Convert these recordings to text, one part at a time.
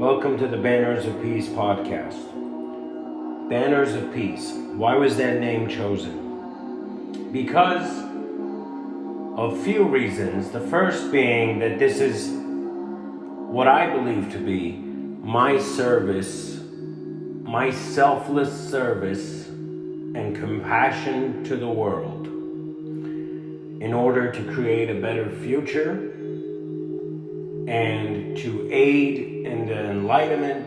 Welcome to the Banners of Peace podcast. Banners of Peace. Why was that name chosen? Because of few reasons. The first being that this is what I believe to be my service, my selfless service and compassion to the world in order to create a better future and to aid in the enlightenment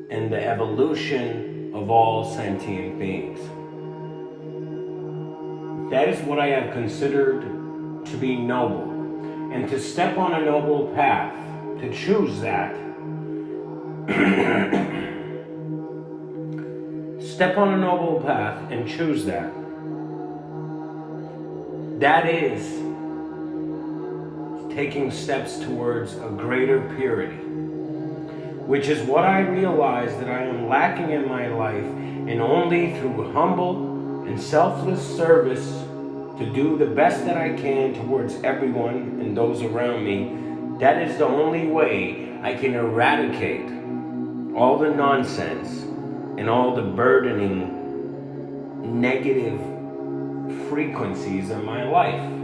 and the evolution of all sentient beings. That is what I have considered to be noble. And to step on a noble path, to choose that, step on a noble path and choose that, that is taking steps towards a greater purity, which is what I realize that I am lacking in my life, and only through humble and selfless service to do the best that I can towards everyone and those around me, that is the only way I can eradicate all the nonsense and all the burdening negative frequencies in my life.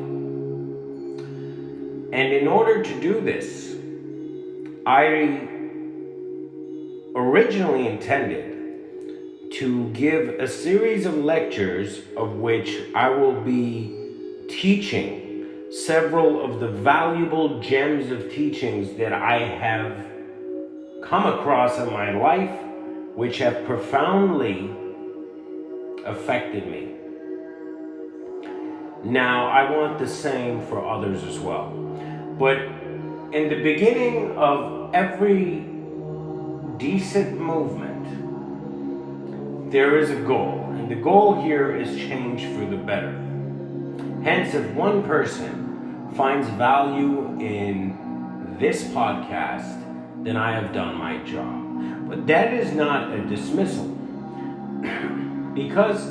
And in order to do this, I originally intended to give a series of lectures of which I will be teaching several of the valuable gems of teachings that I have come across in my life, which have profoundly affected me. Now, I want the same for others as well. But in the beginning of every decent movement, there is a goal. And the goal here is change for the better. Hence, if one person finds value in this podcast, then I have done my job. But that is not a dismissal. Because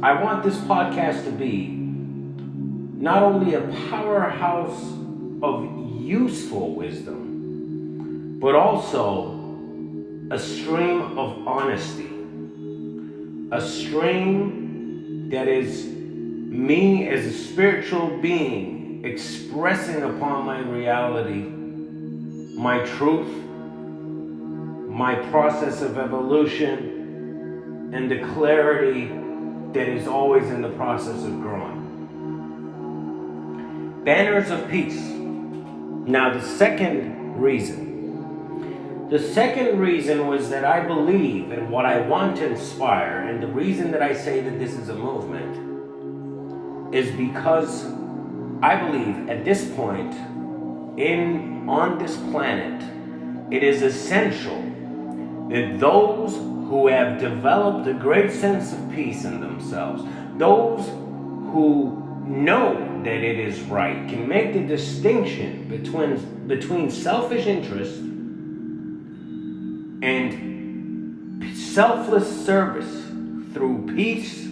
I want this podcast to be not only a powerhouse of useful wisdom, but also a stream of honesty, a stream that is me as a spiritual being expressing upon my reality, my truth, my process of evolution, and the clarity that is always in the process of growing. Banners of Peace. Now, the second reason was that I believe in what I want to inspire, and the reason that I say that this is a movement is because I believe at this point on this planet, it is essential that those who have developed a great sense of peace in themselves, those who know that it is right, can make the distinction between selfish interest and selfless service through peace,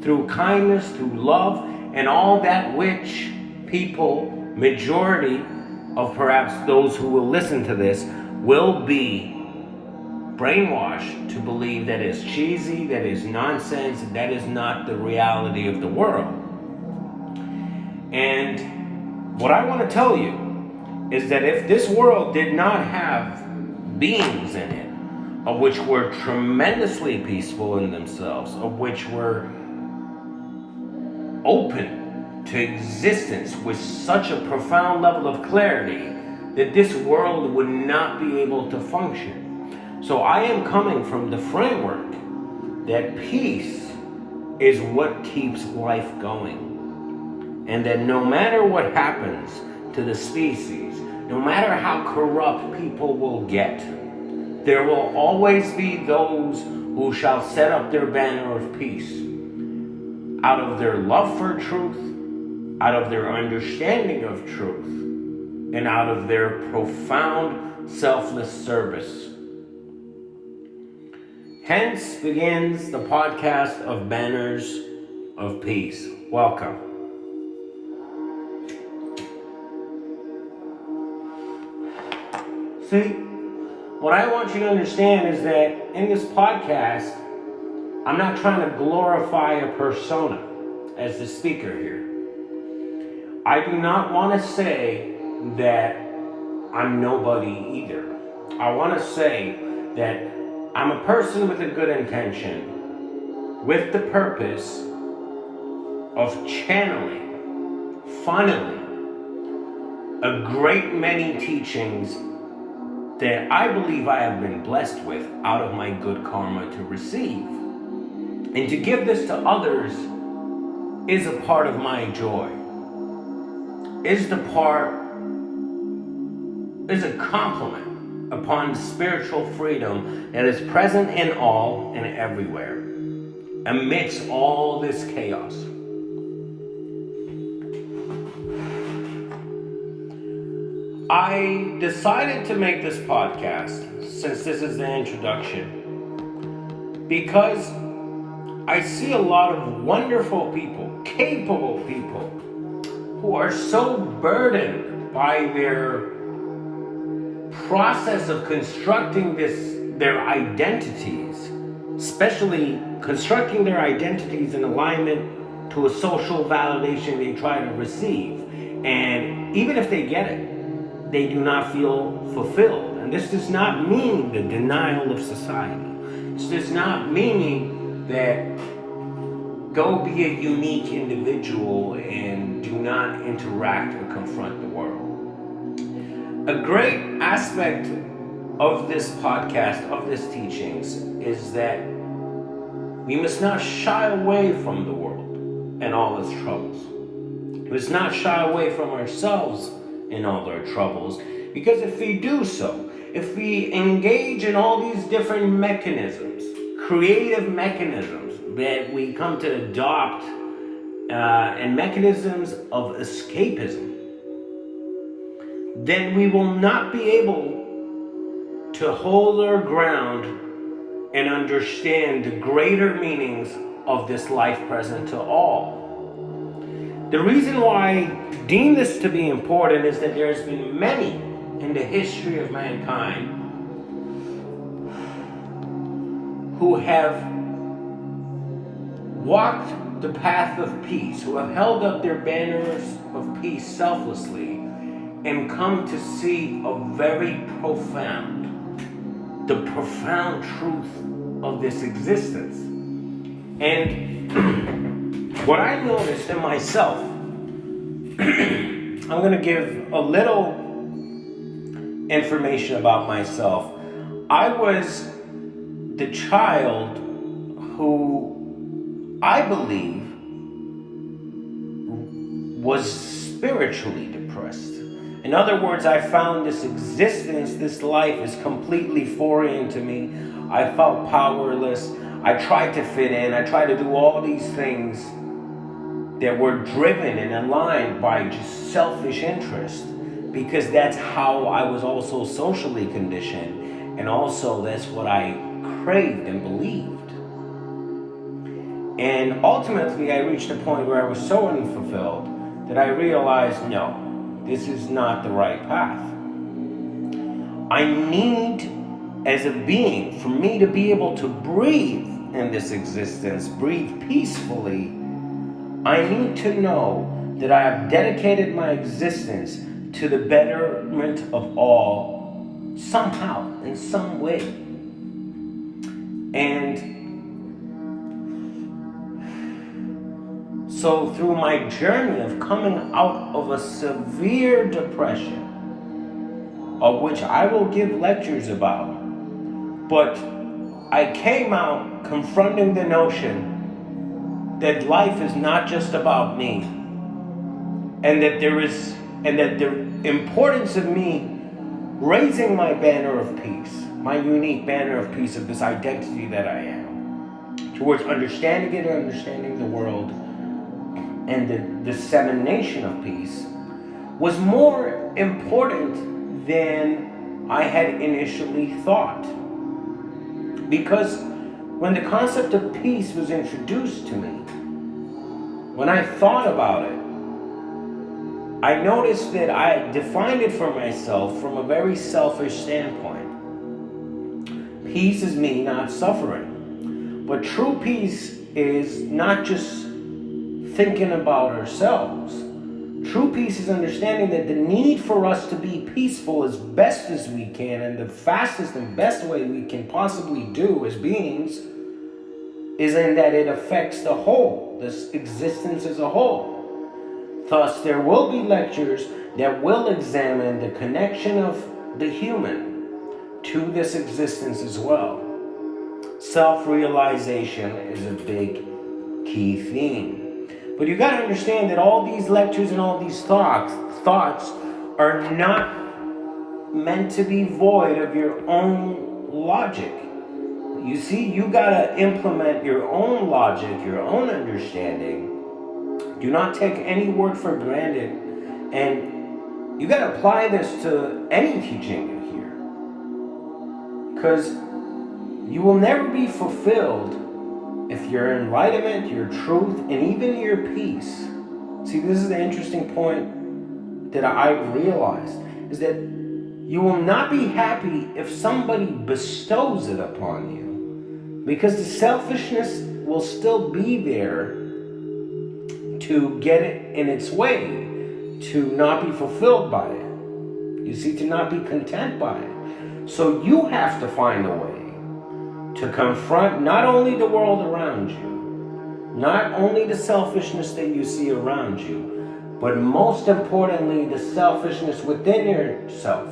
through kindness, through love, and all that which people, majority of perhaps those who will listen to this, will be brainwashed to believe that is cheesy, that is nonsense, that is not the reality of the world. And what I want to tell you is that if this world did not have beings in it, of which were tremendously peaceful in themselves, of which were open to existence with such a profound level of clarity, that this world would not be able to function. So I am coming from the framework that peace is what keeps life going. And that no matter what happens to the species, no matter how corrupt people will get, there will always be those who shall set up their banner of peace out of their love for truth, out of their understanding of truth, and out of their profound selfless service. Hence begins the podcast of Banners of Peace. Welcome. See, What I want you to understand is that in this podcast, I'm not trying to glorify a persona as the speaker here. I do not want to say that I'm nobody either. I want to say that I'm a person with a good intention, with the purpose of channeling, funneling a great many teachings that I believe I have been blessed with out of my good karma to receive. And to give this to others is a part of my joy. Is a compliment upon spiritual freedom that is present in all and everywhere, amidst all this chaos. I decided to make this podcast, since this is the introduction, because I see a lot of wonderful people, capable people, who are so burdened by their process of constructing their identities, especially constructing their identities in alignment to a social validation they try to receive. And even if they get it, they do not feel fulfilled. And this does not mean the denial of society. This does not mean that go be a unique individual and do not interact or confront the world. A great aspect of this podcast, of this teachings, is that we must not shy away from the world and all its troubles. We must not shy away from ourselves in all their troubles, because if we do so, if we engage in all these different mechanisms, creative mechanisms that we come to adopt, and mechanisms of escapism, then we will not be able to hold our ground and understand the greater meanings of this life present to all. The reason why I deem this to be important is that there's been many in the history of mankind who have walked the path of peace, who have held up their banners of peace selflessly and come to see the profound truth of this existence. And what I noticed in myself, I'm going to give a little information about myself. I was the child who I believe was spiritually depressed. In other words, I found this existence, this life is completely foreign to me. I felt powerless. I tried to fit in. I tried to do all these things that were driven and aligned by just selfish interest, because that's how I was also socially conditioned, and also that's what I craved and believed. And ultimately I reached a point where I was so unfulfilled that I realized, no, this is not the right path. I need, as a being, for me to be able to breathe in this existence, breathe peacefully, I need to know that I have dedicated my existence to the betterment of all, somehow, in some way. And so through my journey of coming out of a severe depression, of which I will give lectures about, but I came out confronting the notion that life is not just about me, and that the importance of me raising my banner of peace, my unique banner of peace of this identity that I am, towards understanding it and understanding the world, and the dissemination of peace, was more important than I had initially thought. Because when the concept of peace was introduced to me, when I thought about it, I noticed that I defined it for myself from a very selfish standpoint. peace is me not suffering. But true peace is not just thinking about ourselves. True peace is understanding that the need for us to be peaceful as best as we can, and the fastest and best way we can possibly do as beings, is in that it affects the whole, this existence as a whole. Thus, there will be lectures that will examine the connection of the human to this existence as well. Self-realization is a big key theme. But you got to understand that all these lectures and all these thoughts are not meant to be void of your own logic. You see, you got to implement your own logic, your own understanding. Do not take any word for granted. And you got to apply this to any teaching you hear. Because you will never be fulfilled if your enlightenment, your truth, and even your peace. See, this is the interesting point that I've realized, is that you will not be happy if somebody bestows it upon you, because the selfishness will still be there to get it in its way, to not be fulfilled by it. You see, to not be content by it. So you have to find a way to confront not only the world around you, not only the selfishness that you see around you, but most importantly, the selfishness within yourself,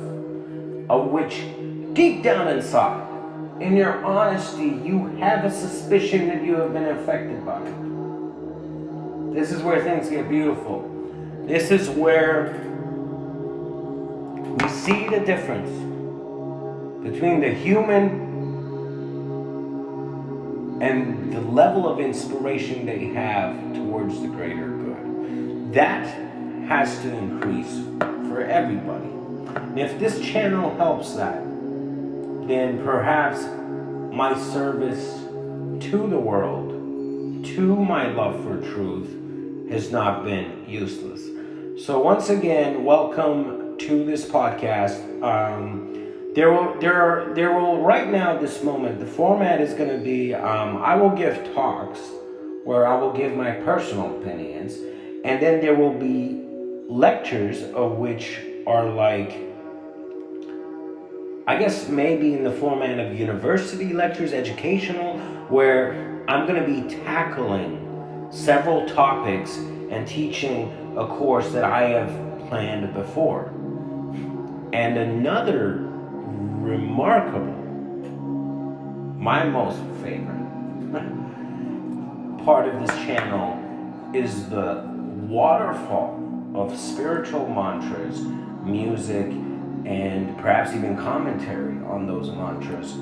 of which deep down inside, in your honesty, you have a suspicion that you have been affected by it. This is where things get beautiful. This is where we see the difference between the human and the level of inspiration they have towards the greater good. That has to increase for everybody. And if this channel helps that, then perhaps my service to the world, to my love for truth, has not been useless. So once again, welcome to this podcast. There will right now, this moment, the format is going to be, I will give talks where I will give my personal opinions, and then there will be lectures of which are like, I guess maybe in the format of university lectures, educational, where I'm going to be tackling several topics and teaching a course that I have planned before. And another remarkable, my most favorite part of this channel is the waterfall of spiritual mantras, music, and perhaps even commentary on those mantras,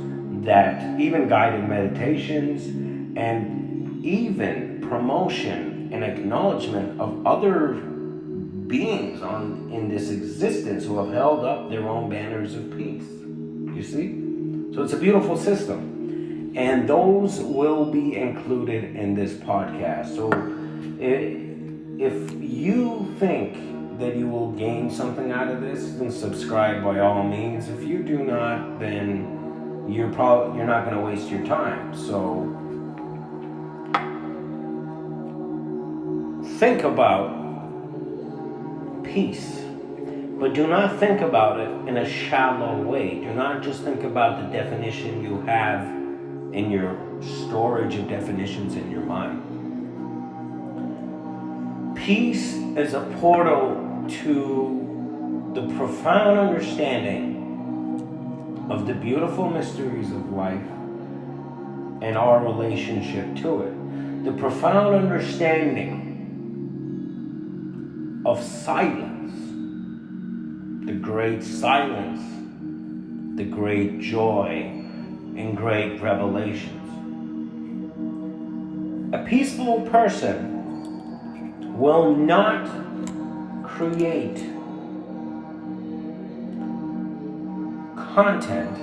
that even guided meditations, and even promotion and acknowledgement of other beings in this existence who have held up their own banners of peace. You see? So it's a beautiful system. And those will be included in this podcast. So if you think that you will gain something out of this, then subscribe by all means. If you do not, then you're not going to waste your time. So think about peace, but do not think about it in a shallow way. Do not just think about the definition you have in your storage of definitions in your mind. Peace is a portal to the profound understanding of the beautiful mysteries of life and our relationship to it. The profound understanding of silence, the great silence, the great joy, and great revelations. A peaceful person will not create content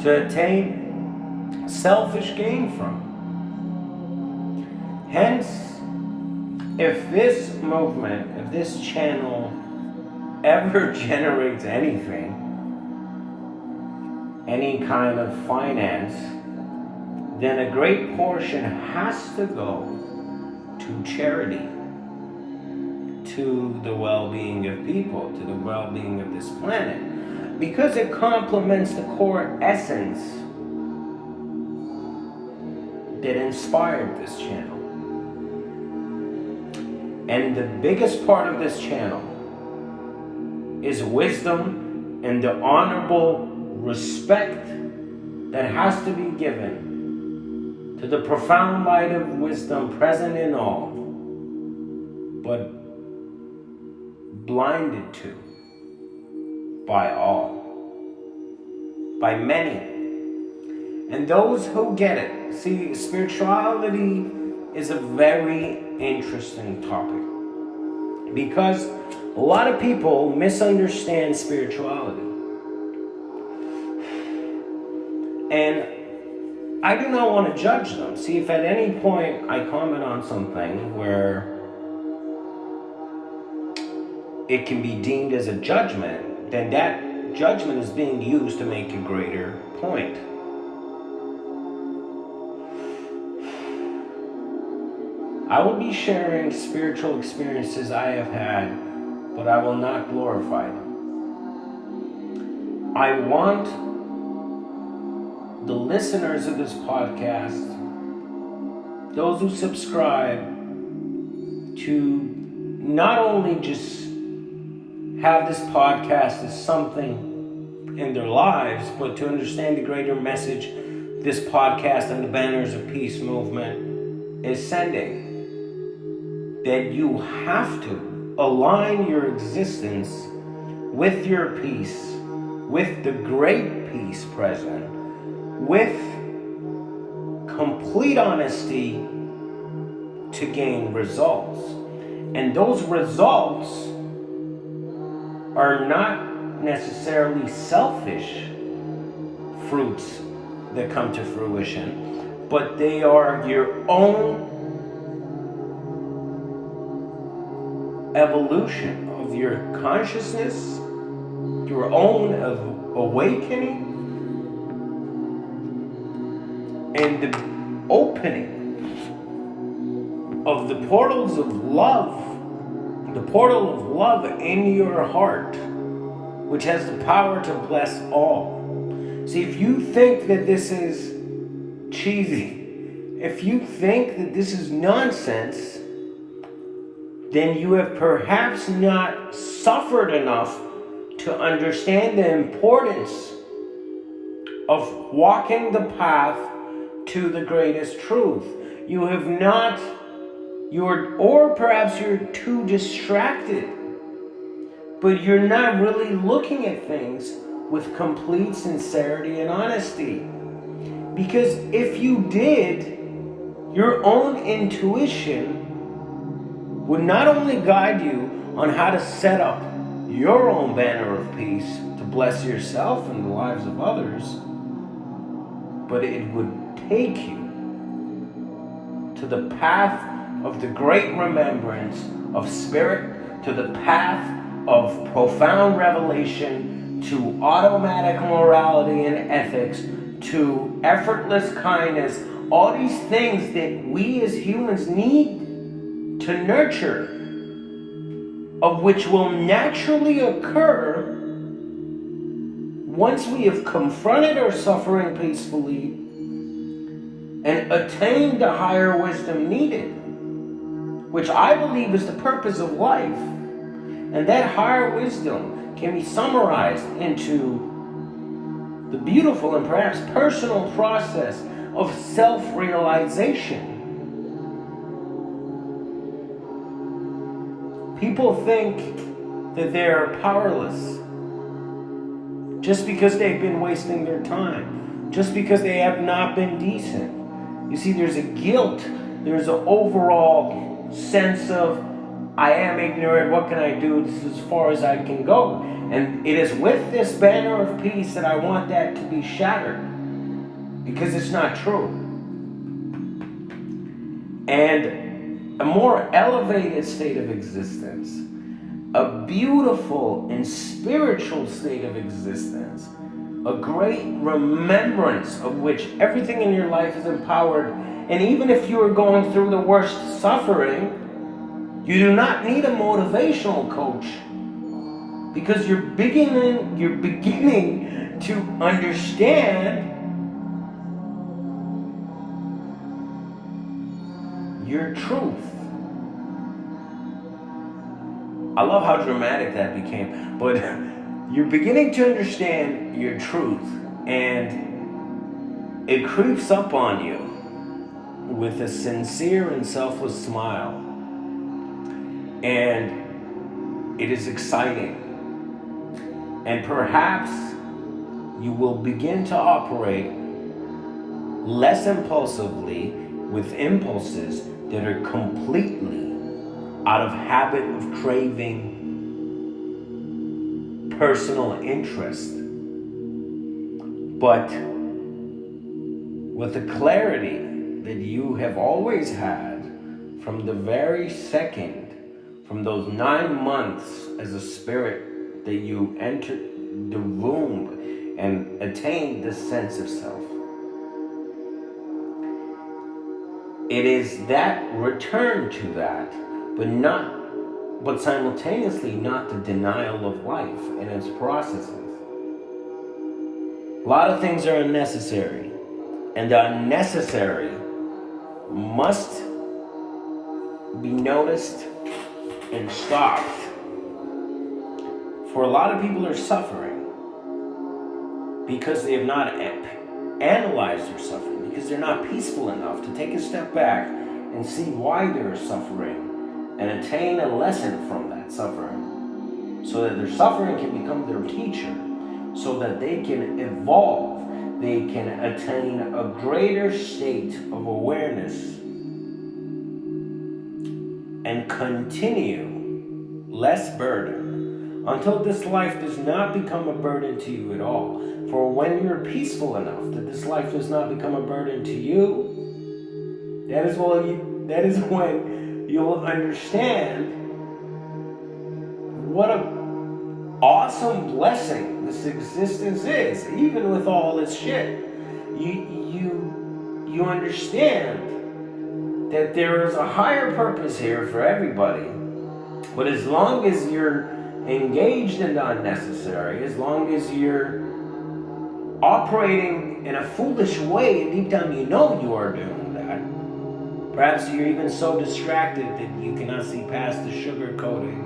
to attain selfish gain from. Hence, if this movement, if this channel ever generates anything, any kind of finance, then a great portion has to go to charity, to the well-being of people, to the well-being of this planet, because it complements the core essence that inspired this channel. And the biggest part of this channel is wisdom and the honorable respect that has to be given to the profound light of wisdom present in all, but blinded to by all, by many. And those who get it, see, spirituality is a very interesting topic because a lot of people misunderstand spirituality. And I do not want to judge them. See, if at any point I comment on something where it can be deemed as a judgment, then that judgment is being used to make a greater point. I will be sharing spiritual experiences I have had, but I will not glorify them. I want the listeners of this podcast, those who subscribe, to not only just have this podcast as something in their lives, but to understand the greater message this podcast and the Banners of Peace movement is sending. That you have to align your existence with your peace, with the great peace present, with complete honesty to gain results. And those results are not necessarily selfish fruits that come to fruition, but they are your own evolution of your consciousness, your own awakening, and the opening of the portals of love, the portal of love in your heart, which has the power to bless all. See, if you think that this is cheesy, if you think that this is nonsense, then you have perhaps not suffered enough to understand the importance of walking the path to the greatest truth. You have not, or perhaps you're too distracted, but you're not really looking at things with complete sincerity and honesty. Because if you did, your own intuition would not only guide you on how to set up your own banner of peace to bless yourself and the lives of others, but it would take you to the path of the great remembrance of spirit, to the path of profound revelation, to automatic morality and ethics, to effortless kindness, all these things that we as humans need to nurture, of which will naturally occur once we have confronted our suffering peacefully and attained the higher wisdom needed, which I believe is the purpose of life. And that higher wisdom can be summarized into the beautiful and perhaps personal process of self-realization. People think that they're powerless just because they've been wasting their time, just because they have not been decent. You see, there's a guilt, there's an overall sense of, I am ignorant, what can I do? This is as far as I can go. And it is with this banner of peace that I want that to be shattered, because it's not true. And a more elevated state of existence, a beautiful and spiritual state of existence, a great remembrance of which everything in your life is empowered. And even if you are going through the worst suffering, you do not need a motivational coach, because you're beginning to understand your truth. I love how dramatic that became, but you're beginning to understand your truth, and it creeps up on you with a sincere and selfless smile. And it is exciting. And perhaps you will begin to operate less impulsively with impulses that are completely out of habit of craving personal interest, but with the clarity that you have always had from the very second, from those 9 months as a spirit that you entered the womb and attained the sense of self. It is that return to that, but simultaneously not the denial of life and its processes. A lot of things are unnecessary, and the unnecessary must be noticed and stopped. For a lot of people are suffering because they have not analyzed their suffering, because they're not peaceful enough to take a step back and see why they're suffering and attain a lesson from that suffering, so that their suffering can become their teacher, so that they can evolve, they can attain a greater state of awareness and continue less burden until this life does not become a burden to you at all. For when you're peaceful enough that this life does not become a burden to you, that is when you'll understand what an awesome blessing this existence is, even with all its shit. You understand that there is a higher purpose here for everybody. But as long as you're engaged in the unnecessary, as long as you're operating in a foolish way, and deep down you know you are doing that, perhaps you're even so distracted that you cannot see past the sugar coating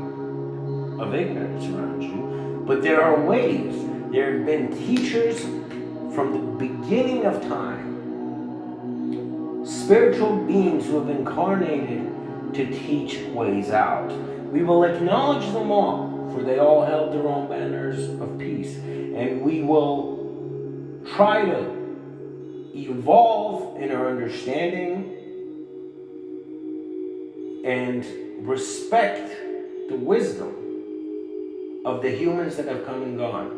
of ignorance around you. But there are ways. There have been teachers from the beginning of time, spiritual beings who have incarnated to teach ways out. We will acknowledge them all, for they all held their own banners of peace. And we will try to evolve in our understanding and respect the wisdom of the humans that have come and gone.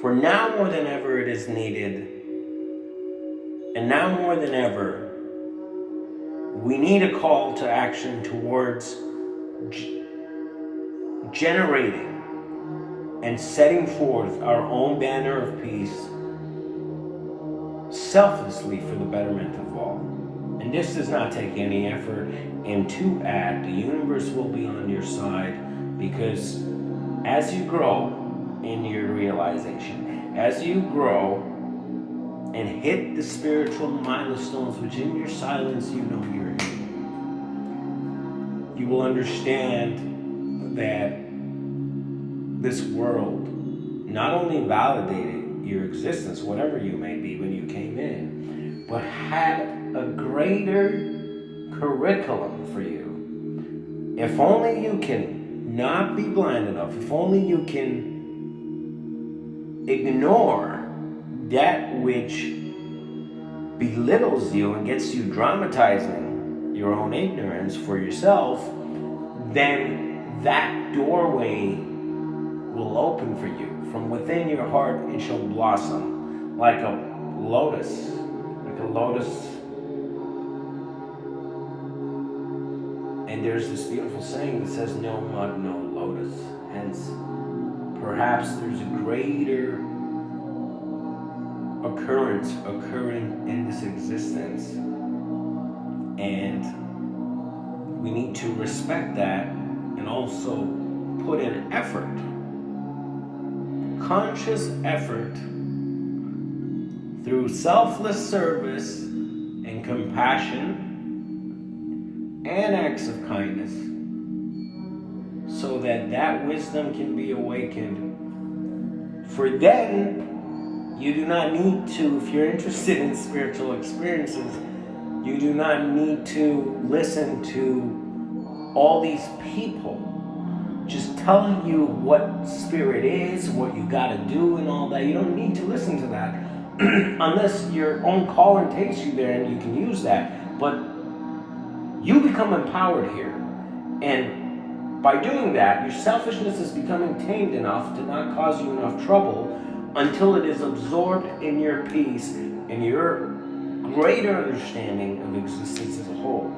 For now more than ever it is needed, and now more than ever, we need a call to action towards generating and setting forth our own banner of peace selflessly for the betterment of all. And this does not take any effort, and to add, the universe will be on your side, because as you grow in your realization, as you grow and hit the spiritual milestones which in your silence you know you're hitting, you will understand that this world not only validated your existence, whatever you may be when you came in, but had a greater curriculum for you. If only you can not be blind enough, if only you can ignore that which belittles you and gets you dramatizing your own ignorance for yourself, then that doorway will open for you. From within your heart it shall blossom like a lotus, And there's this beautiful saying that says, no mud, no lotus. Hence, perhaps there's a greater occurrence occurring in this existence, and we need to respect that and also put in effort, conscious effort, through selfless service and compassion and acts of kindness, so that that wisdom can be awakened. For then, you do not need to, if you're interested in spiritual experiences, you do not need to listen to all these people just telling you what spirit is, what you gotta do and all that. You don't need to listen to that unless your own calling takes you there and you can use that. But you become empowered here. And by doing that, your selfishness is becoming tamed enough to not cause you enough trouble until it is absorbed in your peace and your greater understanding of existence as a whole.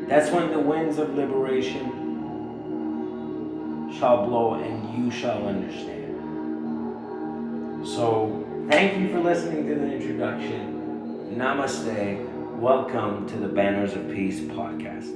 That's when the winds of liberation shall blow and you shall understand. So, thank you for listening to the introduction. Namaste. Welcome to the Banners of Peace podcast.